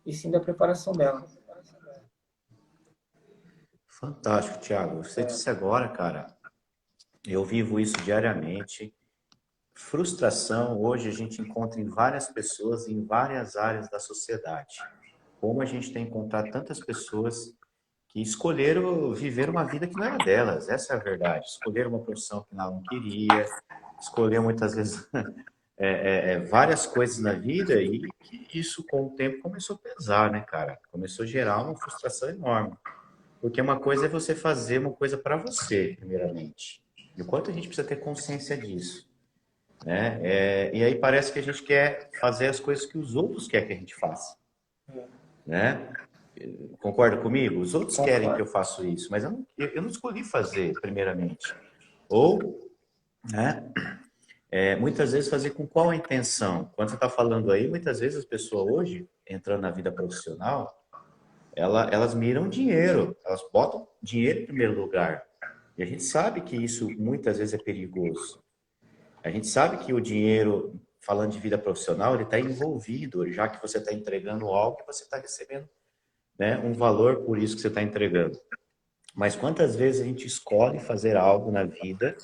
e sim da preparação dela. Fantástico, Thiago. Você disse agora, cara, eu vivo isso diariamente. Frustração, hoje a gente encontra em várias pessoas, em várias áreas da sociedade. Como a gente tem encontrado tantas pessoas que escolheram viver uma vida que não era delas, essa é a verdade. Escolheram uma profissão que não queria, escolheram muitas vezes várias coisas na vida e que isso com o tempo começou a pesar, né, cara? Começou a gerar uma frustração enorme. Porque uma coisa é você fazer uma coisa para você, primeiramente. E o quanto a gente precisa ter consciência disso, né? E aí parece que a gente quer fazer as coisas que os outros querem que a gente faça, né? Concorda comigo? Os outros querem que eu Concordo. faça isso, mas eu não escolhi fazer, primeiramente. Ou, né? Muitas vezes fazer com qual a intenção? Quando você está falando aí, muitas vezes as pessoas hoje, entrando na vida profissional, elas miram dinheiro, elas botam dinheiro em primeiro lugar. E a gente sabe que isso muitas vezes é perigoso. A gente sabe que o dinheiro, falando de vida profissional, ele está envolvido, já que você está entregando algo que você está recebendo, né, um valor por isso que você está entregando. Mas quantas vezes a gente escolhe fazer algo na vida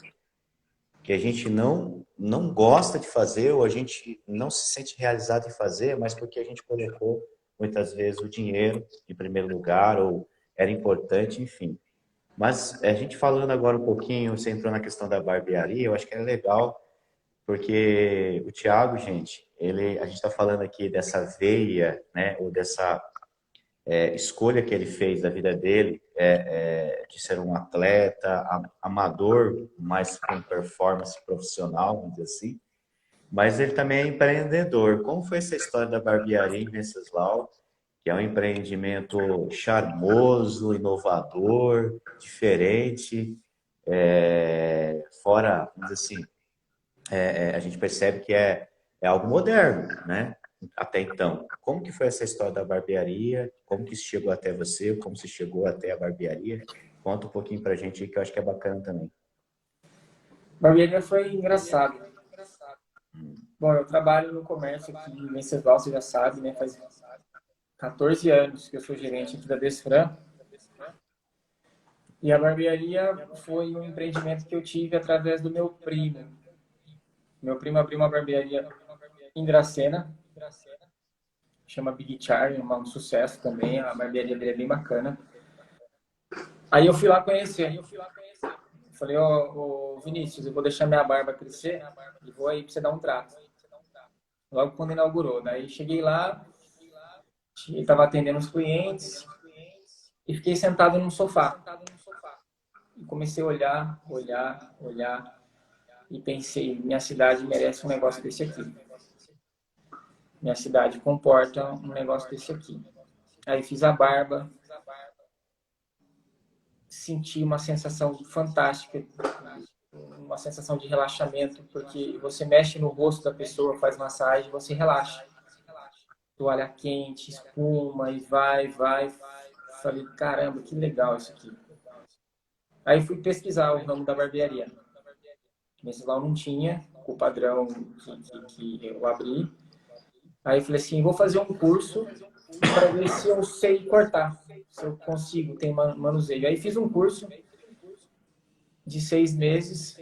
que a gente não gosta de fazer ou a gente não se sente realizado em fazer, mas porque a gente colocou muitas vezes o dinheiro em primeiro lugar ou era importante, enfim. Mas a gente falando agora um pouquinho, você entrou na questão da barbearia, eu acho que é legal, porque o Thiago, gente, a gente está falando aqui dessa veia, né, ou dessa escolha que ele fez da vida dele de ser um atleta amador, mas com performance profissional, vamos dizer assim. Mas ele também é empreendedor. Como foi essa história da barbearia em Venceslau, que é um empreendimento charmoso, inovador, diferente, fora, vamos dizer assim, a gente percebe que é algo moderno, né? Até então. Como que foi essa história da barbearia? Como que isso chegou até você? Como você chegou até a barbearia? Conta um pouquinho pra gente aí, que eu acho que é bacana também. Barbearia foi engraçado. Bom, eu trabalho no comércio aqui em Venceslau, você já sabe, né? Faz 14 anos que eu sou gerente aqui da Desfran. E a barbearia foi um empreendimento que eu tive através do meu primo. Meu primo abriu uma barbearia em Dracena, chama Big Charlie, um sucesso também. A barbearia dele é bem bacana. Aí eu fui lá conhecer. Falei, ô Vinícius, eu vou deixar minha barba crescer e vou aí pra você dar um trato. Logo quando inaugurou. Daí cheguei lá, estava atendendo os clientes e fiquei sentado num sofá. E comecei a olhar e pensei, minha cidade merece um negócio desse aqui. Minha cidade comporta um negócio desse aqui. Aí fiz a barba, senti uma sensação fantástica, uma sensação de relaxamento, porque você mexe no rosto da pessoa, faz massagem, você relaxa. Toalha quente, espuma e vai. Falei, caramba, que legal isso aqui. Aí fui pesquisar o ramo da barbearia. Nesse lá não tinha o padrão que eu abri. Aí falei assim, vou fazer um curso para ver se eu sei cortar, se eu consigo, tem manuseio. Aí fiz um curso de 6 meses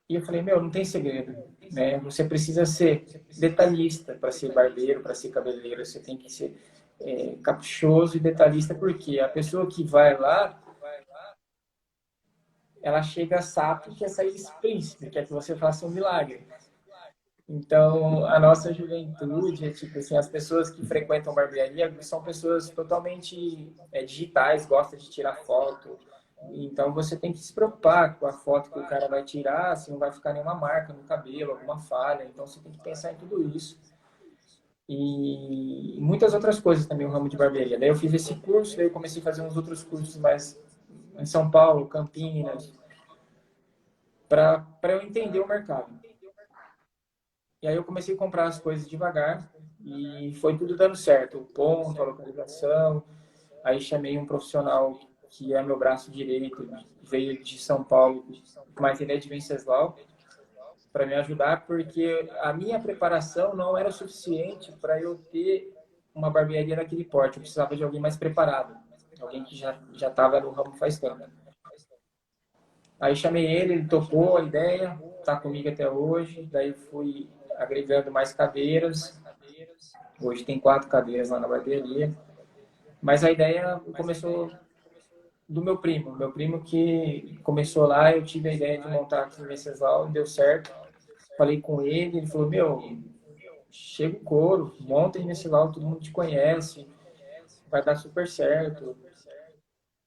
e eu falei, meu, não tem segredo, né? Você precisa ser detalhista para ser barbeiro, para ser cabeleireiro, você tem que ser caprichoso e detalhista, porque a pessoa que vai lá, ela chega sapo e quer sair príncipe, quer que você faça um milagre. Então, a nossa juventude, tipo assim, as pessoas que frequentam barbearia são pessoas totalmente digitais, gostam de tirar foto. Então, você tem que se preocupar com a foto que o cara vai tirar, se não vai ficar nenhuma marca no cabelo, alguma falha. Então, você tem que pensar em tudo isso. E muitas outras coisas também, o ramo de barbearia. Daí eu fiz esse curso, daí eu comecei a fazer uns outros cursos mais em São Paulo, Campinas, para eu entender o mercado. E aí eu comecei a comprar as coisas devagar e foi tudo dando certo. O ponto, a localização. Aí chamei um profissional que é meu braço direito, veio de São Paulo, mas ele é de Venceslau, para me ajudar, porque a minha preparação não era suficiente para eu ter uma barbearia daquele porte. Eu precisava de alguém mais preparado, alguém que já estava no ramo faz tempo. Aí chamei ele topou a ideia, está comigo até hoje. Daí fui agregando mais cadeiras. Hoje tem 4 cadeiras lá na barbearia. Mas a ideia começou do meu primo. Meu primo que começou lá, eu tive a ideia de montar aqui em Venceslau, deu certo. Falei com ele, ele falou, meu, chega o couro, monta em Venceslau, todo mundo te conhece, vai dar super certo.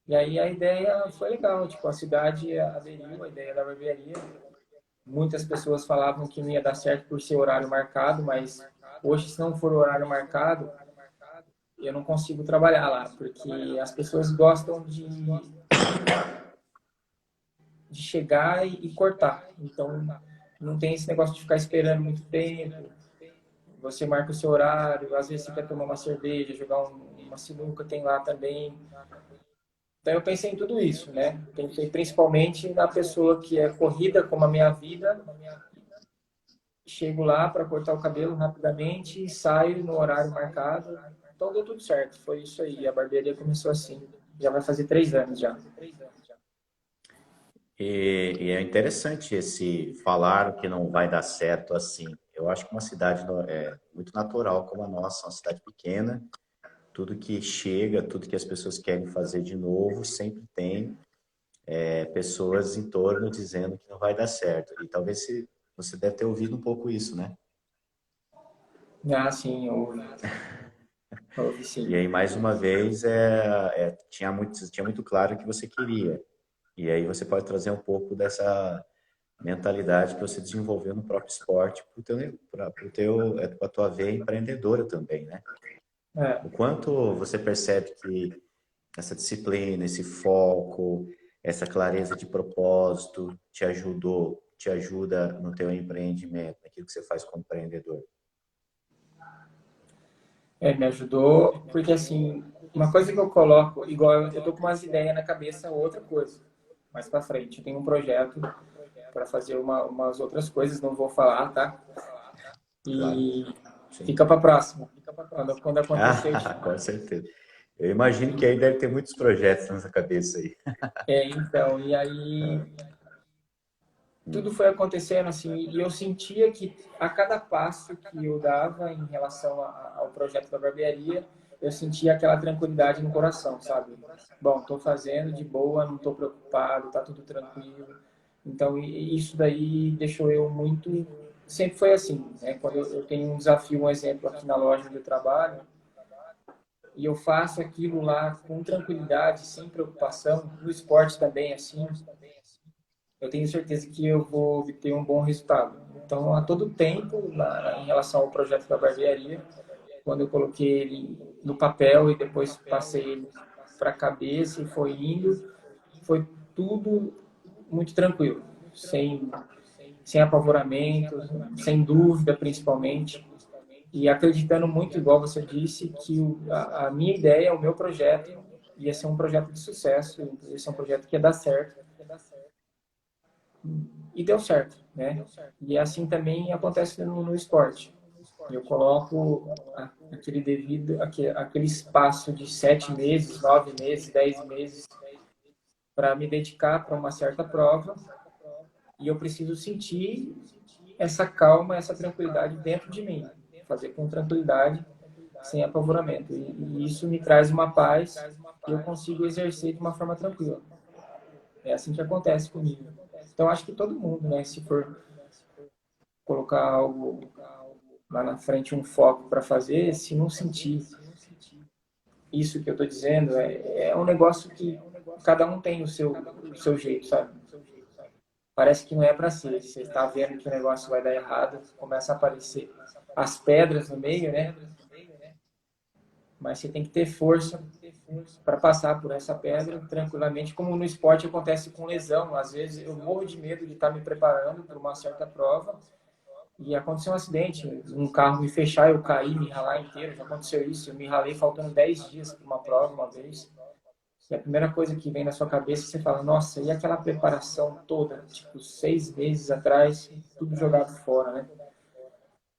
E aí a ideia foi legal, tipo, a cidade aderiu à ideia da barbearia. Muitas pessoas falavam que não ia dar certo por ser horário marcado, mas hoje, se não for horário marcado, eu não consigo trabalhar lá, porque as pessoas gostam de chegar e cortar. Então, não tem esse negócio de ficar esperando muito tempo. Você marca o seu horário, às vezes você quer tomar uma cerveja, jogar uma sinuca, tem lá também. Então, eu pensei em tudo isso, né? Pensei principalmente na pessoa que é corrida, como a minha vida. Chego lá para cortar o cabelo rapidamente e saio no horário marcado. Então, deu tudo certo. Foi isso aí. A barbearia começou assim. Já vai fazer 3 anos já. E é interessante esse falar que não vai dar certo assim. Eu acho que uma cidade muito natural como a nossa, uma cidade pequena, tudo que chega, tudo que as pessoas querem fazer de novo, sempre tem pessoas em torno dizendo que não vai dar certo. E talvez você deve ter ouvido um pouco isso, né? Ah, sim. Ouvi E sim. aí, mais uma vez, tinha muito claro o que você queria. E aí você pode trazer um pouco dessa mentalidade que você desenvolveu no próprio esporte para a tua veia empreendedora também, né? É, O quanto você percebe que essa disciplina, esse foco, essa clareza de propósito te ajuda no teu empreendimento, naquilo que você faz como empreendedor. me ajudou, porque assim, uma coisa que eu coloco, igual eu tô com umas ideias na cabeça, outra coisa, mais pra frente. Eu tenho um projeto para fazer umas outras coisas, não vou falar, tá? Claro, E sim. fica para próxima. Quando acontecer, eu te Ah, falo. com certeza. Eu imagino que aí deve ter muitos projetos nessa cabeça aí. Então, e aí tudo Hum. foi acontecendo assim, e eu sentia que a cada passo que eu dava em relação ao projeto da barbearia, eu sentia aquela tranquilidade no coração, sabe? Bom, estou fazendo de boa, não estou preocupado, tá tudo tranquilo. Então, isso daí deixou eu muito. Sempre foi assim, né? Quando eu tenho um desafio, um exemplo aqui na loja onde eu trabalho, e eu faço aquilo lá com tranquilidade, sem preocupação, no esporte também, assim, eu tenho certeza que eu vou obter um bom resultado. Então, a todo tempo, em relação ao projeto da barbearia, quando eu coloquei ele no papel e depois passei ele para a cabeça e foi indo, foi tudo muito tranquilo, sem apavoramento, sem dúvida, principalmente. E acreditando muito, igual você disse, que a minha ideia, o meu projeto, ia ser um projeto de sucesso, ia ser um projeto que ia dar certo. E deu certo, né? E assim também acontece no esporte. Eu coloco aquele espaço de 7 meses, 9 meses, 10 meses para me dedicar para uma certa prova e eu preciso sentir essa calma, essa tranquilidade dentro de mim, fazer com tranquilidade, sem apavoramento. E isso me traz uma paz que eu consigo exercer de uma forma tranquila. É assim que acontece comigo. Então acho que todo mundo, né, se for colocar algo lá na frente, um foco para fazer, se não sentir isso que eu estou dizendo, é um negócio que cada um tem o seu jeito, sabe? Parece que não é para ser. Você está vendo que o negócio vai dar errado, começa a aparecer as pedras no meio, né? Mas você tem que ter força para passar por essa pedra tranquilamente, como no esporte acontece com lesão. Às vezes eu morro de medo de estar me preparando para uma certa prova e aconteceu um acidente, um carro me fechar, eu caí, me ralar inteiro, já aconteceu isso, eu me ralei faltando 10 dias para uma prova uma vez. E a primeira coisa que vem na sua cabeça, você fala, nossa, e aquela preparação toda, tipo, 6 meses atrás, tudo jogado fora, né?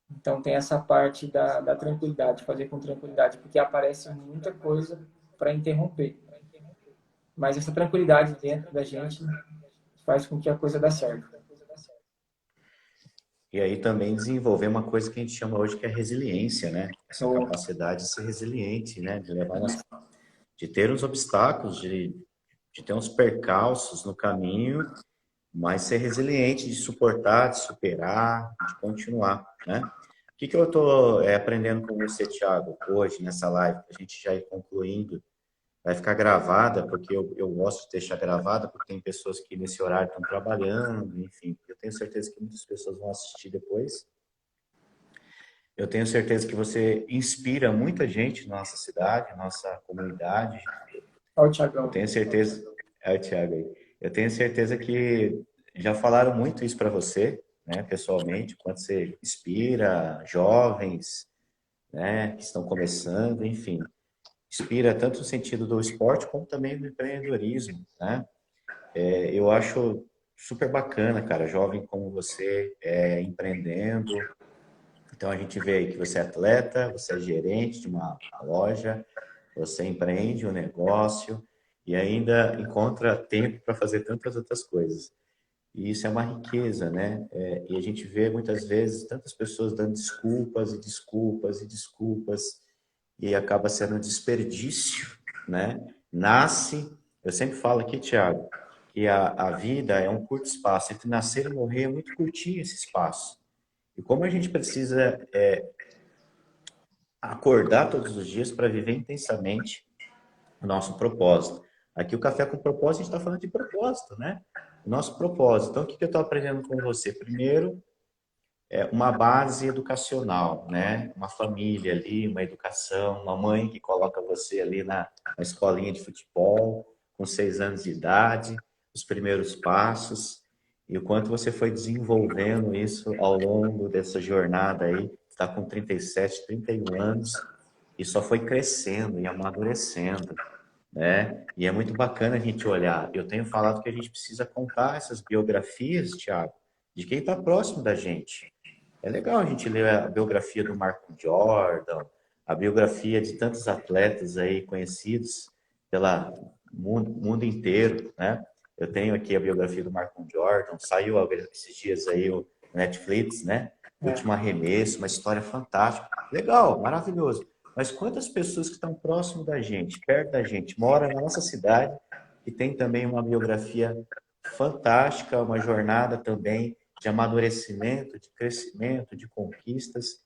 Então tem essa parte da tranquilidade, fazer com tranquilidade, porque aparece muita coisa para interromper. Mas essa tranquilidade dentro da gente faz com que a coisa dê certo. E aí também desenvolver uma coisa que a gente chama hoje que é resiliência, né? Essa Então, capacidade de ser resiliente, né? De ter uns obstáculos, de ter uns percalços no caminho, mas ser resiliente, de suportar, de superar, de continuar, né? O que que eu estou aprendendo com você, Thiago, hoje nessa live, para a gente já ir concluindo? Vai ficar gravada, porque eu gosto de deixar gravada, porque tem pessoas que nesse horário estão trabalhando, enfim. Eu tenho certeza que muitas pessoas vão assistir depois. Eu tenho certeza que você inspira muita gente na nossa cidade, na nossa comunidade. olha o Eu Thiagão. tenho certeza, é o Thiago aí. Eu tenho certeza que já falaram muito isso para você, né, pessoalmente, quanto você inspira jovens, né, que estão começando, enfim. Inspira tanto no sentido do esporte como também do empreendedorismo, né? Eu acho super bacana, cara, jovem como você empreendendo. Então a gente vê aí que você é atleta, você é gerente de uma loja, você empreende um negócio e ainda encontra tempo para fazer tantas outras coisas. E isso é uma riqueza, né? E a gente vê muitas vezes tantas pessoas dando desculpas e desculpas e desculpas e acaba sendo um desperdício, né? Nasce, eu sempre falo aqui, Tiago, que a vida é um curto espaço, entre nascer e morrer é muito curtinho esse espaço. E como a gente precisa acordar todos os dias para viver intensamente o nosso propósito. Aqui o Café com Propósito, a gente está falando de propósito, né? O nosso propósito. Então, o que eu estou aprendendo com você? Primeiro, uma base educacional, né? Uma família ali, uma educação, uma mãe que coloca você ali na escolinha de futebol, com 6 anos de idade, os primeiros passos, e o quanto você foi desenvolvendo isso ao longo dessa jornada aí, está com 37, 31 anos, e só foi crescendo e amadurecendo, né? E é muito bacana a gente olhar. Eu tenho falado que a gente precisa contar essas biografias, Thiago, de quem está próximo da gente. É legal a gente ler a biografia do Marco Jordan, a biografia de tantos atletas aí conhecidos pelo mundo inteiro, né? Eu tenho aqui a biografia do Marco Jordan, saiu esses dias aí o Netflix, né? Último Arremesso, uma história fantástica. Legal, maravilhoso. Mas quantas pessoas que estão próximo da gente, perto da gente, moram na nossa cidade, que tem também uma biografia fantástica, uma jornada também de amadurecimento, de crescimento, de conquistas.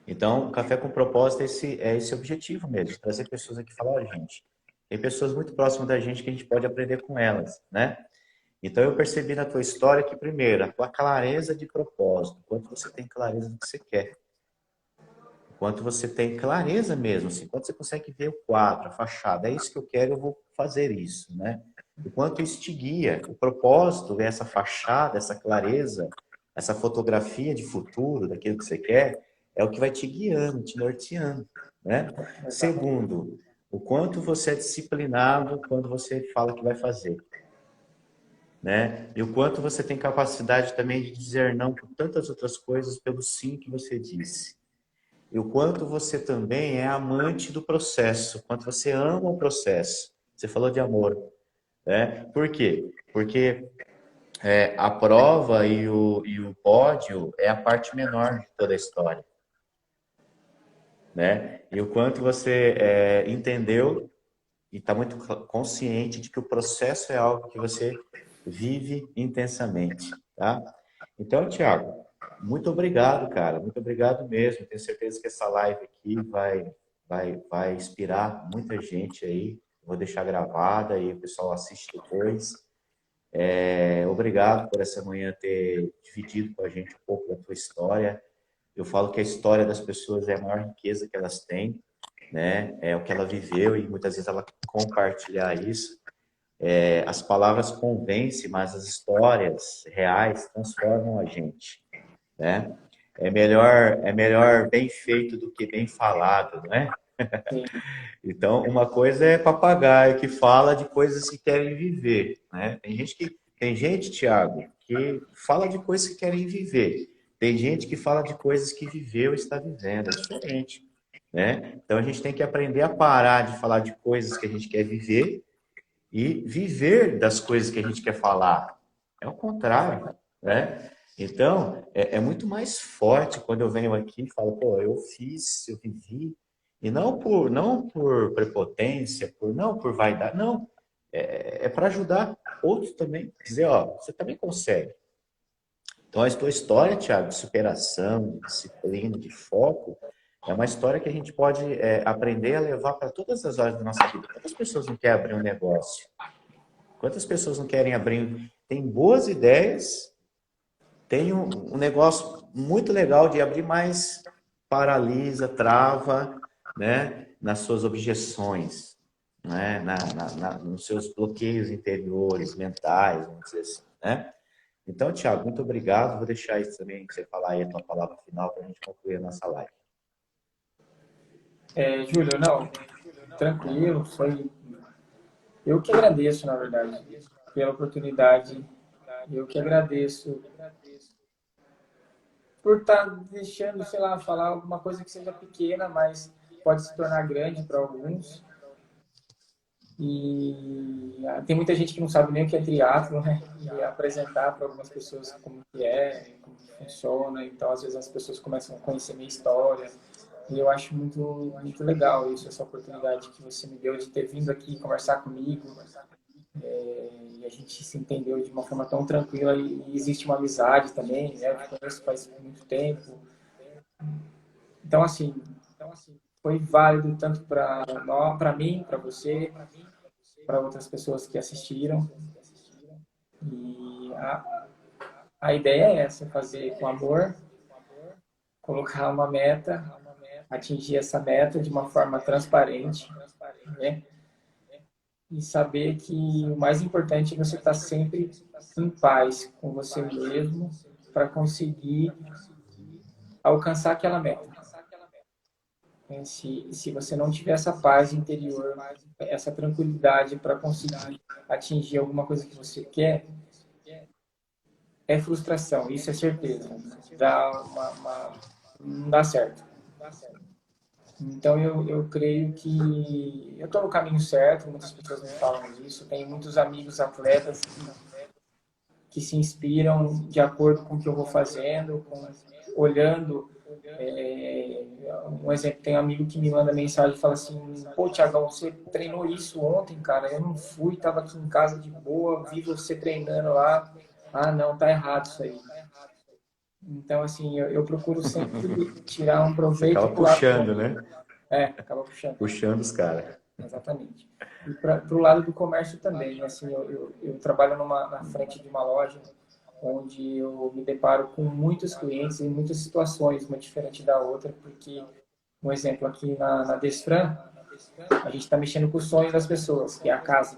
Então, o Café com Propósito é esse objetivo mesmo, trazer pessoas aqui e falar, ó, gente, tem pessoas muito próximas da gente que a gente pode aprender com elas, né? Então, eu percebi na tua história que, primeiro, a tua clareza de propósito, quanto você tem clareza do que você quer, quanto você tem clareza mesmo, assim, quanto você consegue ver o quadro, a fachada, é isso que eu quero, eu vou fazer isso, né? O quanto isso te guia, o propósito, essa fachada, essa clareza, essa fotografia de futuro daquilo que você quer, é o que vai te guiando, te norteando, né? Segundo, o quanto você é disciplinado quando você fala que vai fazer, né? E o quanto você tem capacidade também de dizer não por tantas outras coisas pelo sim que você disse. E o quanto você também é amante do processo, o quanto você ama o processo. Você falou de amor, né? Por quê? Porque a prova e o pódio é a parte menor de toda a história, né? E o quanto você entendeu e está muito consciente de que o processo é algo que você vive intensamente, tá? Então, Thiago, muito obrigado, cara. Muito obrigado mesmo. Tenho certeza que essa live aqui vai inspirar muita gente aí. Vou deixar gravada e o pessoal assiste depois. Obrigado por essa manhã ter dividido com a gente um pouco da tua história. Eu falo que a história das pessoas é a maior riqueza que elas têm, né? É o que ela viveu e muitas vezes ela compartilhar isso. As palavras convencem, mas as histórias reais transformam a gente, né? É melhor bem feito do que bem falado, né? Então, uma coisa é papagaio que fala de coisas que querem viver, né? Tem gente, Thiago, que fala de coisas que querem viver. Tem gente que fala de coisas que viveu e está vivendo, é diferente, né? Então a gente tem que aprender a parar de falar de coisas que a gente quer viver e viver das coisas que a gente quer falar. É o contrário, né? Então, é muito mais forte quando eu venho aqui e falo, pô, eu fiz, eu vivi, e não por prepotência, não por vaidade, não. É para ajudar outros também. Dizer, ó, você também consegue. Então, a tua história, Thiago, de superação, de disciplina, de foco, é uma história que a gente pode aprender a levar para todas as áreas da nossa vida. Quantas pessoas não querem abrir um negócio? Quantas pessoas não querem abrir? Tem boas ideias, tem um negócio muito legal de abrir, mas paralisa, trava, né, nas suas objeções, né, nos seus bloqueios interiores, mentais, vamos dizer assim, né? Então, Thiago, muito obrigado. Vou deixar isso também, você falar aí a tua palavra final para a gente concluir a nossa live. Júlio, não, tranquilo, foi. Eu que agradeço, na verdade, pela oportunidade. Eu que agradeço por estar deixando, sei lá, falar alguma coisa que seja pequena, mas pode se tornar grande para alguns. E tem muita gente que não sabe nem o que é triatlo, né? E apresentar para algumas pessoas como que é, como que funciona. Então, às vezes as pessoas começam a conhecer minha história. E eu acho muito, muito legal isso, essa oportunidade que você me deu de ter vindo aqui conversar comigo. E a gente se entendeu de uma forma tão tranquila e existe uma amizade também, né? Eu te conheço faz muito tempo. Então, assim, foi válido tanto para mim, para você, para outras pessoas que assistiram. E a ideia é essa, fazer com amor, colocar uma meta, atingir essa meta de uma forma transparente, né? E saber que o mais importante é você estar sempre em paz com você mesmo para conseguir alcançar aquela meta. Se você não tiver essa paz interior, essa tranquilidade para conseguir atingir alguma coisa que você quer, é frustração, isso é certeza. Não dá certo. Então, eu creio que eu estou no caminho certo, muitas pessoas me falam isso, tenho muitos amigos atletas que se inspiram de acordo com o que eu vou fazendo, olhando. Um exemplo, tem um amigo que me manda mensagem e fala assim: pô, Thiagão, você treinou isso ontem, cara? Eu não fui, estava aqui em casa de boa, vi você treinando lá. Ah, não, tá errado isso aí. Então, assim, eu procuro sempre tirar um Você proveito acaba pro lado puxando, bom. né? Acaba puxando. Puxando os caras. Exatamente. E para o lado do comércio também, assim, eu trabalho na frente de uma loja onde eu me deparo com muitos clientes em muitas situações, uma diferente da outra, porque, um exemplo, aqui na Desfran, a gente está mexendo com o sonho das pessoas, que é a casa.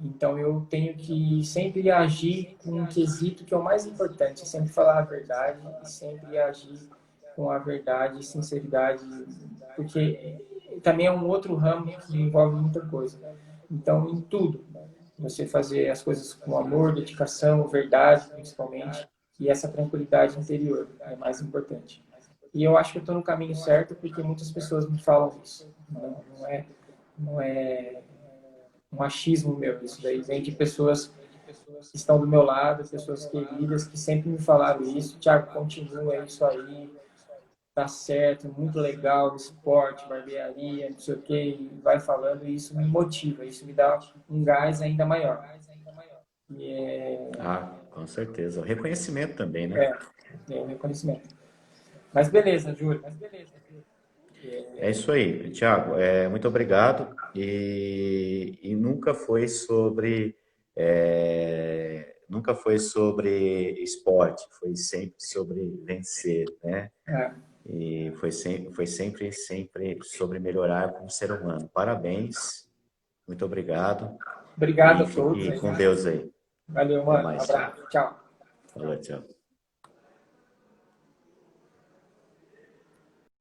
Então, eu tenho que sempre agir com um quesito que é o mais importante, sempre falar a verdade e sempre agir com a verdade e sinceridade, porque também é um outro ramo que envolve muita coisa. Então, em tudo, você fazer as coisas com amor, dedicação, verdade, principalmente, e essa tranquilidade interior é mais importante. E eu acho que eu estou no caminho certo porque muitas pessoas me falam isso. Não é um achismo meu. Isso daí vem de pessoas que estão do meu lado, pessoas queridas que sempre me falaram isso. Thiago, continua, é isso aí, tá certo, muito legal, esporte, barbearia, não sei o que, e vai falando, e isso me motiva, isso me dá um gás ainda maior. Ah, com certeza. O reconhecimento também, né? É o reconhecimento. Mas beleza, Júlio. É isso aí, Thiago. Muito obrigado. E nunca foi sobre esporte, foi sempre sobre vencer, né? É, E foi sempre sobre melhorar como ser humano. Parabéns, muito obrigado obrigado e a todos fique aí. com Deus aí. Valeu, Até mano. Um mais, Thiago. abraço. Tchau. Falou, tchau.